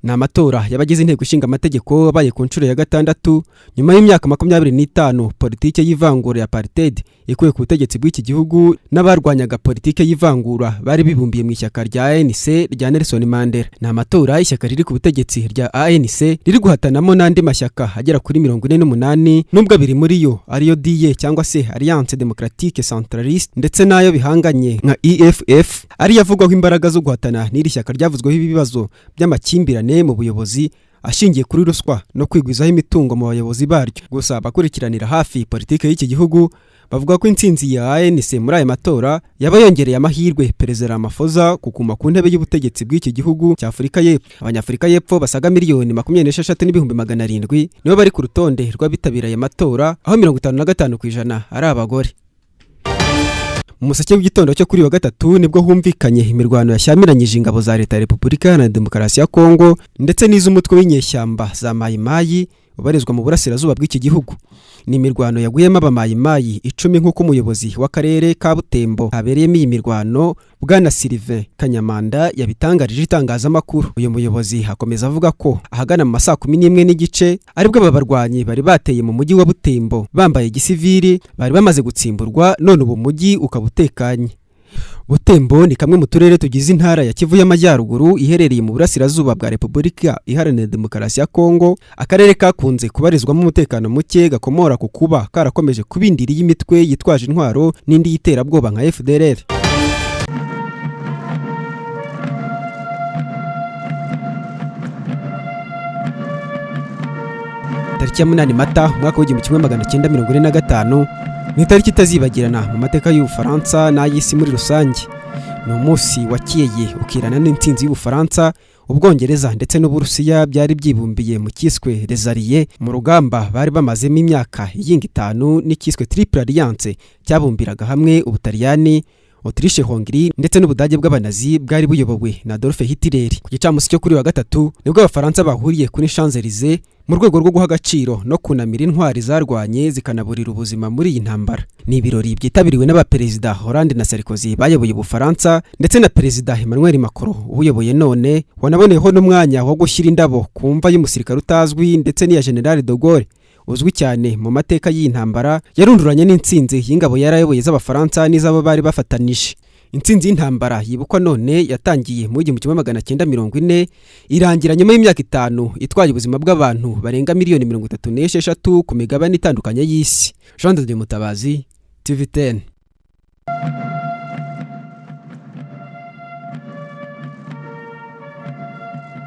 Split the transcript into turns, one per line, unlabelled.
Ni amatora y'abagize inteko ishinga amategeko abaye ku nshuro ya gatandatu nyuma y'imyaka 25 politike y'ivangura ya apartheid ikuye ku butegetsi bw'iki gihugu n'abarwanyaga politike y'ivangura bari bibumbiye mu ishyaka rya ANC rya Nelson Mandela. Ni amatora ishyaka riri ku butegetsi rya ANC riri guhatanamo n'andi mashyaka agera kuri 48 nubwo abiri muri yo ariyo DA cyangwa se Alliance Democratique Centraliste ndetse nayo bihanganye nka EFF ari yavugwaho imbaraga zo guhatana n'iri shyaka ryavuzweho ibibazo by'amakimbirane mu buyobozi ashingiye kuri ruswa no kwigwizaho imitungo mu bayobozi baryo. Gusa bakurikiranira hafi politike y'iki gihugu bavuga ko intsinzi ya ANC muri aya matora yaba yongereye amahirwe Perezida Ramaphosa kuguma ku ntebe y'ubutegetsi bw'iki gihugu cya Afurika y'Epfo. Abanyafurika y'Epfo basaga miliyoni 26,700 nibo bari ku rutonde rw'abitabira aya matora, aho 55% ari abagore. Umuseke w'igitondo cyo kuri wa gatatu nibwo humvikanye imirwano yashyamiranyije ingabo za leta ya Repubulika Iharanira Demokarasi ya Kongo ndetse n'iz'umutwe w'inyeshyamba za Mayimayi ubarizwa mu burasirazuba bw'iki gihugu. Ni imirwano yaguyemo abamayimayi 10 nk'uko umuyobozi w'akarere ka Butembo habereyemo iyi mirwano Bwana Sylvain Kanyamanda yabitangarije itangazamakuru. Uyu muyobozi hakomeza avuga ko ahagana mu masaa 11:15 aribwo ababarwanyi bari bateye mu mujyi wa Butembo bambaye gisivili bari bamaze gutsimburwa, none ubu mujyi ukabutekanye. Butembo ni kamwe mu turere tugize intara ya Kivu y'Amajyaruguru iherereye mu burasirazuba bwa Repubulika Iharanira Demokarasi ya Kongo, akarere kakunze kubarizwamo umutekano muke gakomora ku kuba karakomeje kubindira y'imitwe yitwaje intwaro n'indi yiterabwoba nka FDLR. Tariki ya 8 Mata mwaka w'1945 ni tariki itazibagirana mu mateka y'Ubufaransa n'ay'isi muri rusange. Ni umunsi wakiyeye ukirana n'intsinzi y'Ubufaransa, Ubwongereza ndetse n'Uburusiya byari byibumbiye mu kiswe Les Alliés mu rugamba bari bamazemo imyaka y'ingi 5 n'ikiswe Triple Alliance cyabumbiraga hamwe Ubutaliyani, Autriche, Hongrie ndetse n'Ubudage bw'abanazi bwari buyobowe na Adolf Hitler. Ku gicamunsi cyo kuri wa gatatu nibwo Abafaransa bahuriye kuri Champs-Élysées mu rwego rwo guha agaciro no kunamira intwari zarwanye zikanaburira ubuzima muri iyi ntambara. Ni ibirori byitabiriwe n'abaperezida Hollande na Sarkozy bayoboye Ubufaransa ndetse na Perezida Emmanuel Macron ubuyoboye none wanaboneyeho n'umwanya wo gushyira indabo ku mva y'umusirikare utazwi ndetse n'iya General de Gaulle uzwi cyane mu mateka y'intambara yarunduranye n'intsinzi y'ingabo yarayoboye z'Abafaransa n'izabo bari bafatanije. Intsinzi y'intambara yibukwa none yatangiye mu 1940 irangira nyuma y'imyaka 5 itwaye ubuzima bw'abantu barenga miliyoni 36 ku migabane itandukanye y'isi. Jean de Mutabazi, TV10.